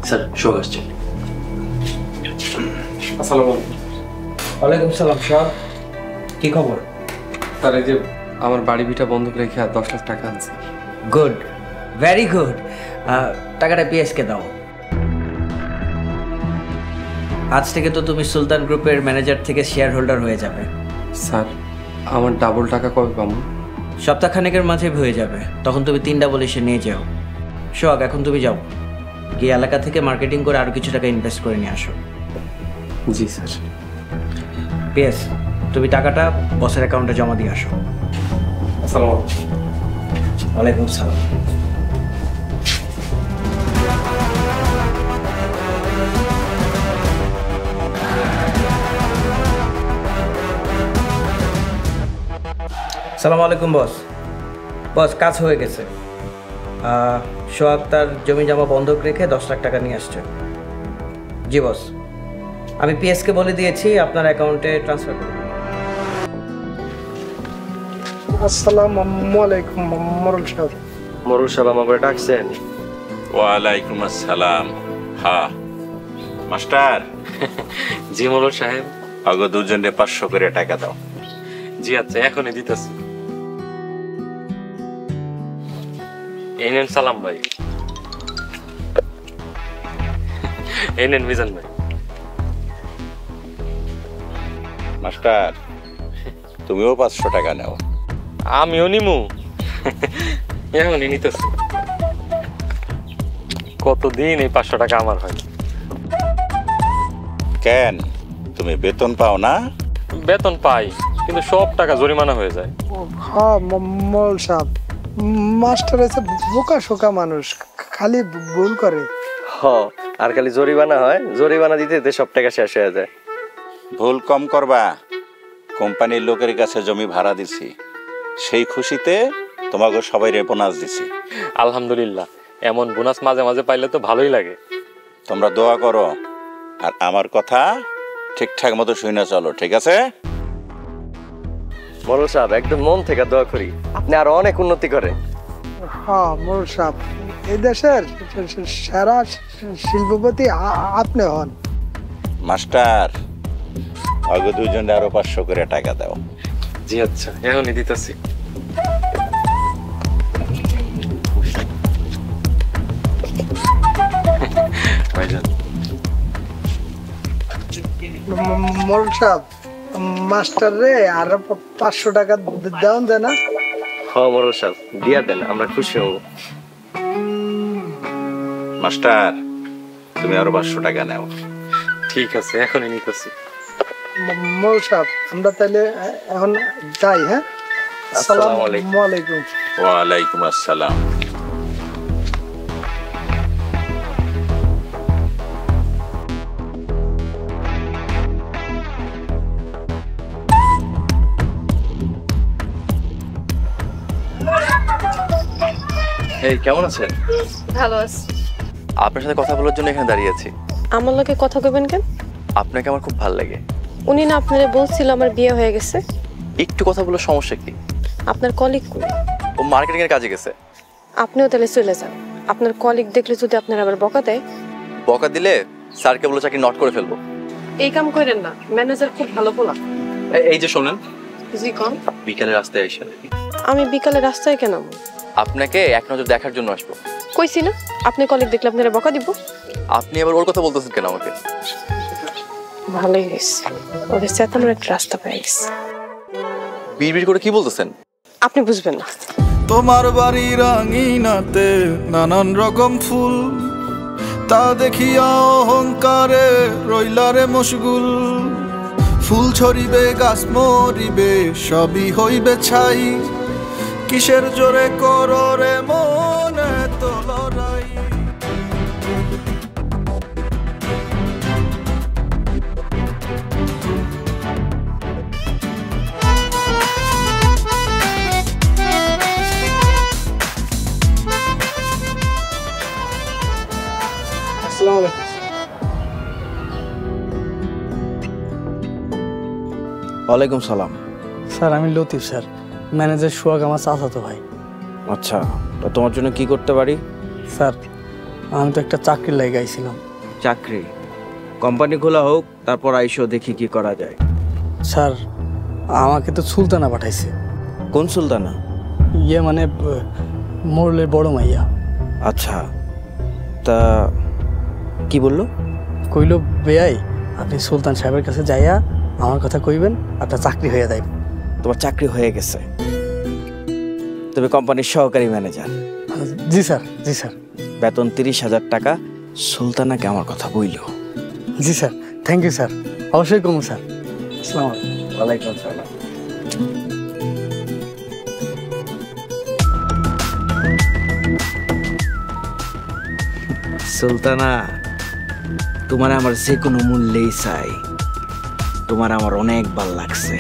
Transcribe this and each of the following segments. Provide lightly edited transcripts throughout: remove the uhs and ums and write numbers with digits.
Sir শোক আসছে। আসসালামু আলাইকুম। ওয়ালাইকুম সালাম। সব কি খবর? স্যার এই যে আমার বাড়ি ভিটা বন্ধক রেখে 10 লাখ টাকা আনছি। Good, very good. টাকাটা পিএসকে দাও। আজ থেকে তো তুমি সুলতান গ্রুপের ম্যানেজার থেকে শেয়ার হোল্ডার হয়ে যাবে। স্যার আমার ডাবল টাকা কবে পাবো? সপ্তাহখানেকের মাঝে হয়ে যাবে, তখন তুমি 3 ডাবল এসে নিয়ে যাও। সোহাগ, এখন তুমি যাও, গিয়ে এলাকা থেকে মার্কেটিং করে আরও কিছু টাকা ইনভেস্ট করে নিয়ে আসো। জি স্যার। পিএস, তুমি টাকাটা বসের অ্যাকাউন্টে জমা দিয়ে আসো। আসসালামু আলাইকুম। ওয়ালাইকুম সালাম। সালামু আলাইকুম বস। বস, কাজ হয়ে গেছে। সোহাগ তার জমি জমা বন্ধক রেখে 10 লাখ টাকা নিয়ে আসছে। জি বস, আমি পিএসকে বলে দিয়েছি আপনার অ্যাকাউন্টে ট্রান্সফার করুন। আসসালামু আলাইকুম মরুল সাহেব। মরুল সাহেব আমাকে ডাকছেন? ওয়ালাইকুম আসসালাম। হ্যাঁ মাস্টার। জি মরুল সাহেব। আগে দুজনে 500 করে টাকা দাও। জি আচ্ছা, এখনই দিতেছি। এই নেন সালাম ভাই। এই নেন মিজান ভাই। মাস্টার তুমিও 500 টাকা নাও। আমিও নিমু। এখনই নিতেছি। কতদিন এই 500 টাকা আমার হয়? কেন তুমি বেতন পাও না? বেতন পাই, কিন্তু সব টাকা জরিমানা হয়ে যায়। হ্যাঁ মরুল সাহেব, মাস্টার হচ্ছে বোকা শোকা মানুষ, খালি ভুল করে। আর খালি জরিমানা হয়, জরিমানা দিতে দিতে সব টাকা শেষ হয়ে যায়। ভুল কম করবা। কোম্পানির লোকের কাছে জমি ভাড়া দিছি, সেই খুশিতে তোমাকে সবাই বোনাস দিছি। আলহামদুলিল্লাহ, এমন বোনাস মাঝে মাঝে পাইলে তো ভালোই লাগে। তোমরা দোয়া করো আর আমার কথা ঠিকঠাক মতো শুনে চলো, ঠিক আছে? মরুল সাহেব, একদম মন থেকে দোয়া করি আপনি আরো অনেক উন্নতি করেন। হ্যাঁ মরুল সাহেব, এই দেশের সেরা শিল্পপতি আপনি হন। মাস্টার আগে দুজনে আরো 500 করে টাকা দাও। জি আচ্ছা, এখনই দিতেছি। মরুল সাহেব, মাস্টার রে আর 500 টাকা দেওয়া যায় না? হ্যাঁ মরুল সাহেব, দিয়া দেন, আমরা খুশি হব। মাস্টার তুমি আরো 500 টাকা নাও। ঠিক আছে, এখনই নিতেছি। মরুল সাহেব, আমরা তাহলে এখন যাই। হ্যাঁ, আসসালামু আলাইকুম। আসসালামু আলাইকুম। ওয়ালাইকুম আসসালাম। এই কেমন আছেন? ভালো আছি। আপনার সাথে কথা বলার জন্য এখানে দাঁড়িয়ে আছি। আমার লগে কথা কইবেন কেন? আপনাকে আমার খুব ভালো লাগে। উনি না আপনারে বলছিল আমার বিয়ে হয়ে গেছে? একটু কথা বলার সমস্যা কি? আপনার কলিগ কই? ও মার্কেটিং এর কাজে গেছে। আপনিও তাহলে চলে যান। আপনার কলিগ দেখলে যদি আপনার আবার বকা দেয়? বকা দিলে স্যারকে বলে চাকরি নট করে ফেলবো। এই কাম করেন না, ম্যানেজার খুব ভালো পোলা। এই যে শোনেন, জি কোন? বিকালে রাস্তায় এসে আমি বিকালে রাস্তায় কেন? আপনাকে এক নজর দেখার জন্য আসবো। কইছি না আপনি কলিগ দেখলে আপনারা বকা দিব? আপনি আবার ওর কথা বলতেছেন কেন আমাকে? ভালোই হয়েছে, ওদের সাথে আমরা একটা রাস্তা পেয়ে গেছি। বিড়বিড় করে কি বলতেছেন? আপনি বুঝবেন না। তোমার বাড়ির আঙিনাতে নানান রকম ফুল, তা দেখিয়া অহংকারে রইলারে মশগুল। ফুল ছড়িবে গাছ মরিবে সবই হইবে ছাই, কিসের জোরে কররে মনে তো লড়াই। আসসালামু আলাইকুম। ওয়ালাইকুম সালাম। স্যার আমি লতিফ স্যার, ম্যানেজার সোহাগ আমার চাচাতো ভাই। আচ্ছা, তো তোমার জন্য কি করতে পারি? স্যার আমি তো একটা চাকরির লাগে আইছিলাম। চাকরি? কোম্পানি খোলা হোক, তারপর আইসো, দেখি কি করা যায়। স্যার আমাকে তো সুলতানা পাঠাইছে। কোন সুলতানা? ইয়ে মানে মোরলের বড় মাইয়া। আচ্ছা, তা কি বললো? কইল বেয়াই আপনি সুলতান সাহেবের কাছে যাইয়া আমার কথা কইবেন, আপনার চাকরি হয়ে যাবে। তোমার চাকরি হয়ে গেছে, তুমি কোম্পানির সহকারী ম্যানেজার। জি স্যার, জি স্যার। বেতন 30,000 টাকা। সুলতানাকে আমার কথা বইল। জি স্যার, থ্যাংক ইউ স্যার, অবশ্যই কমু স্যার। আসসালামু আলাইকুম। ওয়ালাইকুম আসসালাম। সুলতানা, তোমার আমার যে কোনো মূল্যেই চাই। তোমার আমার অনেক ভাল লাগছে।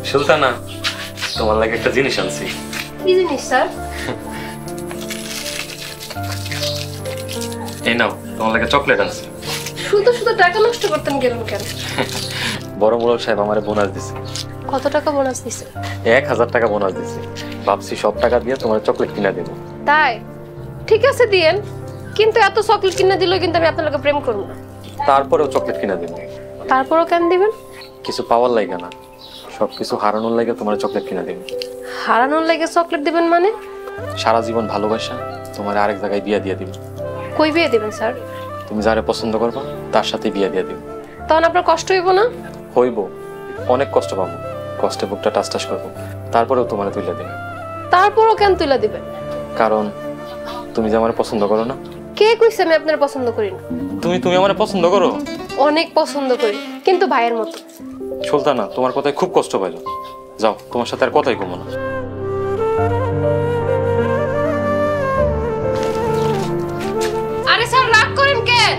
সুলতানা, তোমার লাগে একটা জিনিস আনছি। কি জিনিস স্যার? এই নাও, তোমার লাগে চকলেট আনছি। শুধু শুধু টাকা নষ্ট করতেন গেলেন কেন? বড় মোড়ল সাহেব আমারে বোনাস দিছে। কত টাকা বোনাস দিছে? 1000 টাকা বোনাস দিছে। ভাবছি সব টাকা দিয়ে তোমার চকলেট কিনা দেবো। তাই? ঠিক আছে দিয়েন, কিন্তু এত চকলেট কিনা দিলেও কিন্তু আমি আপনার লোকে প্রেম করবো না। তারপরেও চকলেট কিনা দেবো। তারপরও কেন দিবেন? কিছু পাওয়ার লাগে না, সবকিছু হারানোর লাগে তোমার চকলেট কিনা দেবো। হারানোর লাগে চকলেট দিবেন মানে? সারা জীবন ভালোবাসা তোমার আরেক জায়গায় বিয়া দিয়ে দিব। কই বিয়ে দিবেন স্যার? তুমি যারে পছন্দ করবা তার সাথে বিয়া দিয়ে দিব। তখন আপনার কষ্ট হইব না? হইব, অনেক কষ্ট পাবো, কষ্টে বুকটা টাস টাস করবো, তারপরেও তোমার তুলে দেবে। তারপরও কেন তুলে দিবেন? কারণ তুমি যে আমার পছন্দ করো না। কে কইছে আমি আপনার পছন্দ করি না? তুমি আমার পছন্দ করো। অনেক পছন্দ করি, কিন্তু ভাইয়ের মতো। সুলতানা, তোমার কথায় খুব কষ্ট পাইলাম। যাও, তোমার সাথে আর কথাই কমো না। আরে স্যার, রাগ করেন কেন?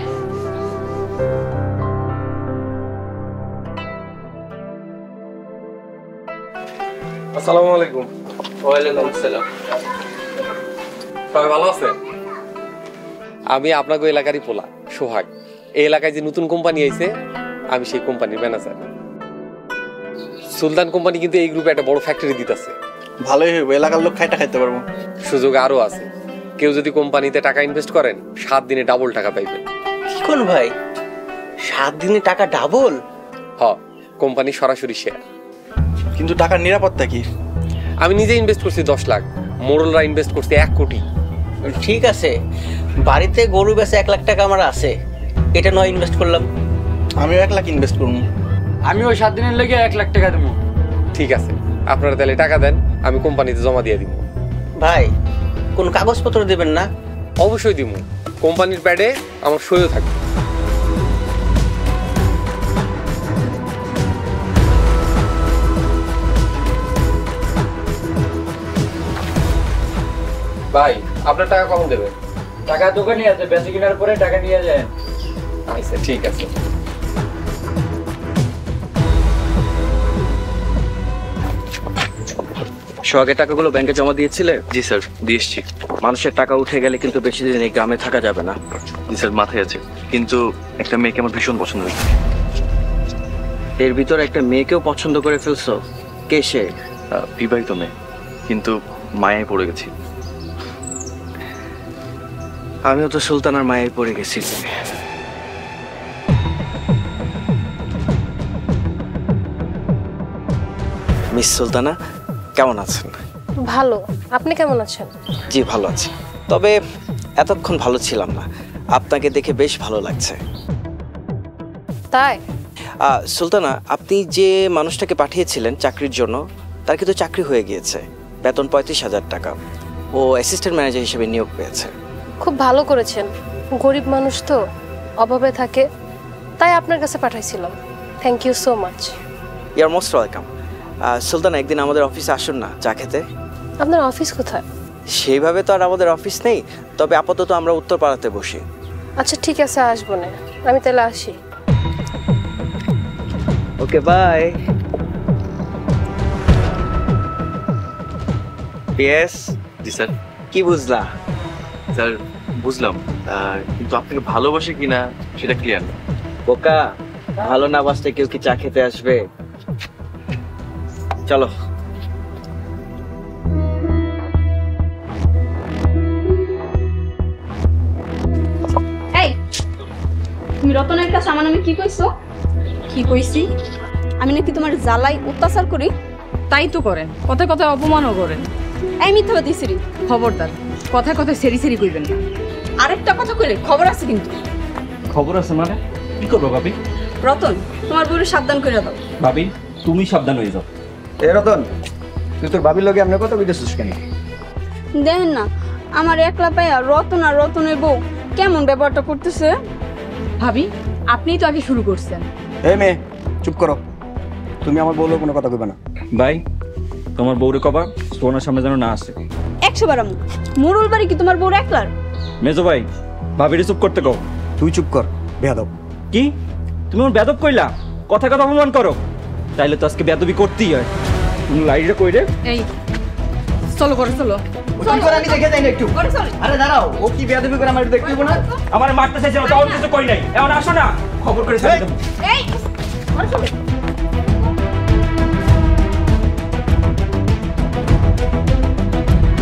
আসসালামু আলাইকুম। ওয়ালাইকুম আসসালাম। সবাই ভালো আছে? আমি আপনাকে এলাকারই পোলা সোহাগ। এই এলাকায় যে নতুন কোম্পানি আইছে, আমি সেই কোম্পানির ম্যানেজার। সুলতান কোম্পানি কিন্তু এই গ্রুপে একটা বড় ফ্যাক্টরি দিতেছে। ভালোই হইব, এলাকার লোক খাইতে পারবো। সুযোগ আরো আছে। কেউ যদি কোম্পানিতে টাকা ইনভেস্ট করেন, 7 দিনে ডাবল টাকা পাইবেন। কি কোন ভাই, 7 দিনে টাকা ডাবল? হ, কোম্পানি সরাসরি শেয়ার। কিন্তু টাকার নিরাপত্তা কি? আমি নিজে ইনভেস্ট করছি 10 লাখ, মোড়লরা ইনভেস্ট করছে 1 কোটি। ঠিক আছে, বাড়িতে গরু বেচে 1 লাখ টাকা আমার আছে, এটা নয় ইনভেস্ট করলাম। আমিও 1 লাখ ইনভেস্ট করবো। আমি ওই 7 দিনের লেগে 1 লাখ টাকা দেবো। ঠিক আছে, আপনারা তাহলে টাকা দেন, আমি কোম্পানিতে জমা দিয়ে দিব। ভাই, কোন কাগজপত্র দেবেন না? অবশ্যই দিব, কোম্পানির প্যাডে আমার সইও থাকবে। ভাই, আপনার টাকা কখন দেবেন? টাকা দোকানে আছে, বেশি কেনার পরে টাকা নিয়ে যায়। আচ্ছা, ঠিক আছে। সোহাগের টাকাগুলো ব্যাংকে জমা দিয়েছিলে? জি স্যার, দিয়ে এসছি। মানুষের টাকা উঠে গেলে কিন্তু বেশি দিন এই গ্রামে থাকা যাবে না। জি স্যার, মাথায় আছে। কিন্তু একটা মেয়েকে আমার ভীষণ পছন্দ হয়েছে। এর ভিতরে একটা মেয়েকেও পছন্দ করে ফেলছো? কে সে? বিবাহিত মেয়ে, কিন্তু মায়ায় পড়ে গেছি। আমিও তো সুলতানার মায়ের পড়ে গেছি। মিস সুলতানা, কেমন আছেন? ভালো, আপনি কেমন আছেন? জি ভালো আছি, তবে এতক্ষণ ভালো ছিলাম না। আপনাকে দেখে বেশ ভালো লাগছে। তাই? সুলতানা, আপনি যে মানুষটাকে পাঠিয়েছিলেন চাকরির জন্য, তার কিন্তু চাকরি হয়ে গিয়েছে। বেতন 35,000 টাকা। ও অ্যাসিস্ট্যান্ট ম্যানেজার হিসেবে নিয়োগ পেয়েছে। খুব ভালো করেছেন, গরিব মানুষ তো, অভাবে থাকে, তাই আপনার কাছে পাঠাইছিলাম। Thank you so much. You are most welcome. Sultana, একদিন আমাদের অফিসে আসুন না চা খেতে। আপনার অফিস কোথায়? সেইভাবে তো আর আমাদের অফিস নেই, তবে আপাতত আমরা উত্তরপাড়াতে বসি। আচ্ছা ঠিক আছে, আসবো না, আমি তাহলে আসি। ওকে, বাই। পিএস। G sir. কি বুঝলা? স্যার, বুঝলাম কিন্তু আপনাকে ভালোবাসে কিনা সেটা ক্লিয়ার না। বোকা, ভালো না বাসতে কেউ কি চা খেতে আসবে? চলো। এই, তুমি রতনের কাছে আমার নামে কি কইছো? কি কইছি? আমি নাকি তোমার জ্বালাই অত্যাচার করি? তাই তো করেন, কথায় কথায় অপমানও করেন। এই মিথ্যাবাদী সিরি, খবরদার, কথায় কথায় সেরি সেরি কইবেন না। আরেকটা কথা কইলে খবর আছে কিন্তু। খবর আছে মানে? কি করবো ভাবি? রতন, তোমার বউরে সাবধান করে দাও। ভাবি তুমি সাবধান হয়ে যাও। এ রতন, তুই তোর ভাবির লগে আমরা কত বিদেছিস কেন? দেখেন না আমার একলা পাইয়া রতন আর রতনের বউ কেমন ব্যবহারটা করতেছে। ভাবি, আপনিই তো আগে শুরু করছেন। এই মেয়ে, চুপ করো। তুমি আমার বউলে কোনো কথা কইবে না। ভাই তোমার বউরে কবা সোনার সামনে যেন না আসে। 100 বার আমু, মুরুল বাড়ি কি তোমার বউর একলার? মেজো ভাই, ভাবিরে চুপ করতে কও। তুই চুপ কর, বেয়াদব। কি তুমি আমার বেদব কইলা? কথা কথা অপমান করো, তাইলে তো আজকে বেদবি করতেই হয়। তুমি লাইরে কই রে? এই চলো করে চলো। কি করে আমি দেখে যাই না একটু? আরে দাঁড়াও, ও কি বেয়াদবি করে আমার দেখতে দিব না? আমার মারতে চাইছে, তাও কিছু কই নাই। এখন আসো না, খবর করে ছেড়ে দেব। এই